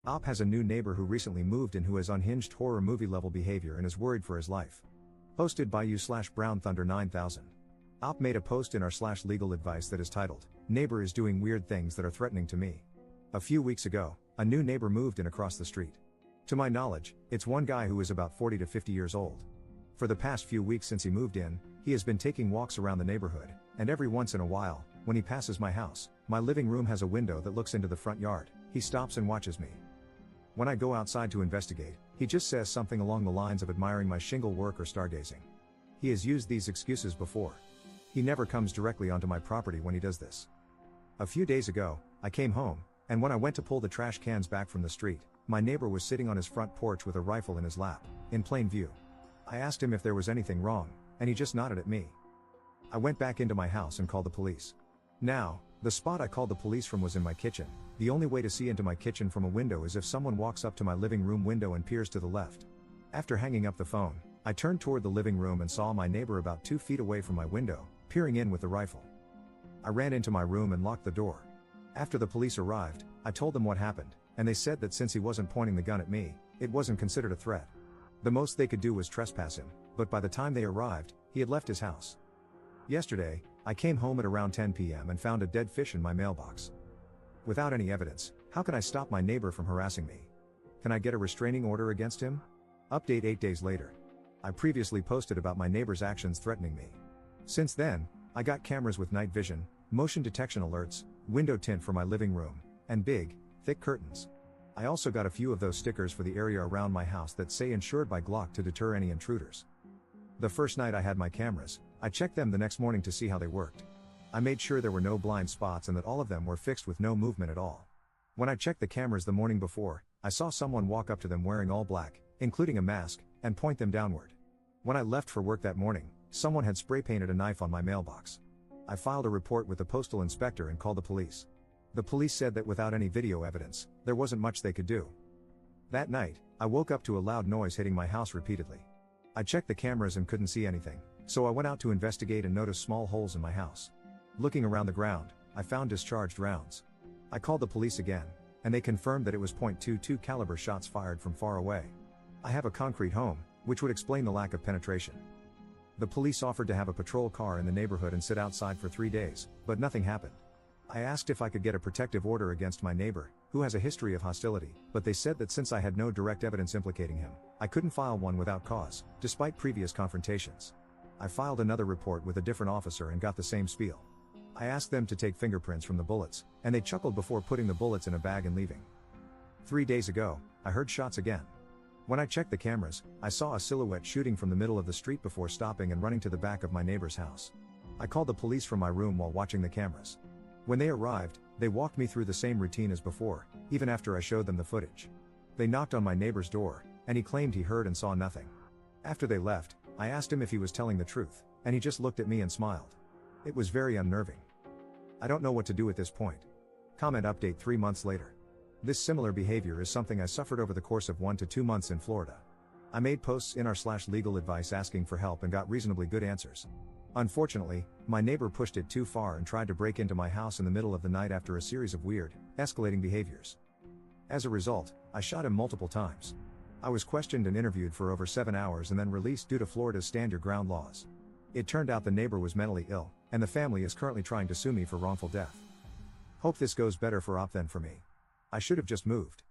Op has a new neighbor who recently moved in who has unhinged horror movie level behavior and is worried for his life. Posted by u/Brown Thunder 9000. Op made a post in our /legal advice that is titled, "Neighbor is doing weird things that are threatening to me." A few weeks ago, a new neighbor moved in across the street. To my knowledge, it's one guy who is about 40 to 50 years old. For the past few weeks since he moved in, he has been taking walks around the neighborhood, and every once in a while, when he passes my house, my living room has a window that looks into the front yard, he stops and watches me. When I go outside to investigate, he just says something along the lines of admiring my shingle work or stargazing. He has used these excuses before. He never comes directly onto my property when he does this. A few days ago, I came home, and when I went to pull the trash cans back from the street, my neighbor was sitting on his front porch with a rifle in his lap, in plain view. I asked him if there was anything wrong, and he just nodded at me. I went back into my house and called the police. Now, the spot I called the police from was in my kitchen. The only way to see into my kitchen from a window is if someone walks up to my living room window and peers to the left. After hanging up the phone, I turned toward the living room and saw my neighbor about 2 feet away from my window, peering in with the rifle. I ran into my room and locked the door. After the police arrived, I told them what happened, and they said that since he wasn't pointing the gun at me, it wasn't considered a threat. The most they could do was trespass him, but by the time they arrived, he had left his house. Yesterday, I came home at around 10 p.m. and found a dead fish in my mailbox. Without any evidence, how can I stop my neighbor from harassing me? Can I get a restraining order against him? Update 8 days later. I previously posted about my neighbor's actions threatening me. Since then, I got cameras with night vision, motion detection alerts, window tint for my living room, and big, thick curtains. I also got a few of those stickers for the area around my house that say insured by Glock to deter any intruders. The first night I had my cameras, I checked them the next morning to see how they worked. I made sure there were no blind spots and that all of them were fixed with no movement at all. When I checked the cameras the morning before, I saw someone walk up to them wearing all black, including a mask, and point them downward. When I left for work that morning, someone had spray painted a knife on my mailbox. I filed a report with the postal inspector and called the police. The police said that without any video evidence, there wasn't much they could do. That night, I woke up to a loud noise hitting my house repeatedly. I checked the cameras and couldn't see anything, so I went out to investigate and noticed small holes in my house. Looking around the ground, I found discharged rounds. I called the police again, and they confirmed that it was .22 caliber shots fired from far away. I have a concrete home, which would explain the lack of penetration. The police offered to have a patrol car in the neighborhood and sit outside for 3 days, but nothing happened. I asked if I could get a protective order against my neighbor, who has a history of hostility, but they said that since I had no direct evidence implicating him, I couldn't file one without cause, despite previous confrontations. I filed another report with a different officer and got the same spiel. I asked them to take fingerprints from the bullets, and they chuckled before putting the bullets in a bag and leaving. 3 days ago, I heard shots again. When I checked the cameras, I saw a silhouette shooting from the middle of the street before stopping and running to the back of my neighbor's house. I called the police from my room while watching the cameras. When they arrived, they walked me through the same routine as before, even after I showed them the footage. They knocked on my neighbor's door, and he claimed he heard and saw nothing. After they left, I asked him if he was telling the truth, and he just looked at me and smiled. It was very unnerving. I don't know what to do at this point. Comment update 3 months later. This similar behavior is something I suffered over the course of 1 to 2 months in Florida. I made posts in our /legal advice asking for help and got reasonably good answers. Unfortunately, my neighbor pushed it too far and tried to break into my house in the middle of the night after a series of weird, escalating behaviors. As a result, I shot him multiple times. I was questioned and interviewed for over 7 hours and then released due to Florida's stand your ground laws. It turned out the neighbor was mentally ill, and the family is currently trying to sue me for wrongful death. Hope this goes better for Op than for me. I should have just moved.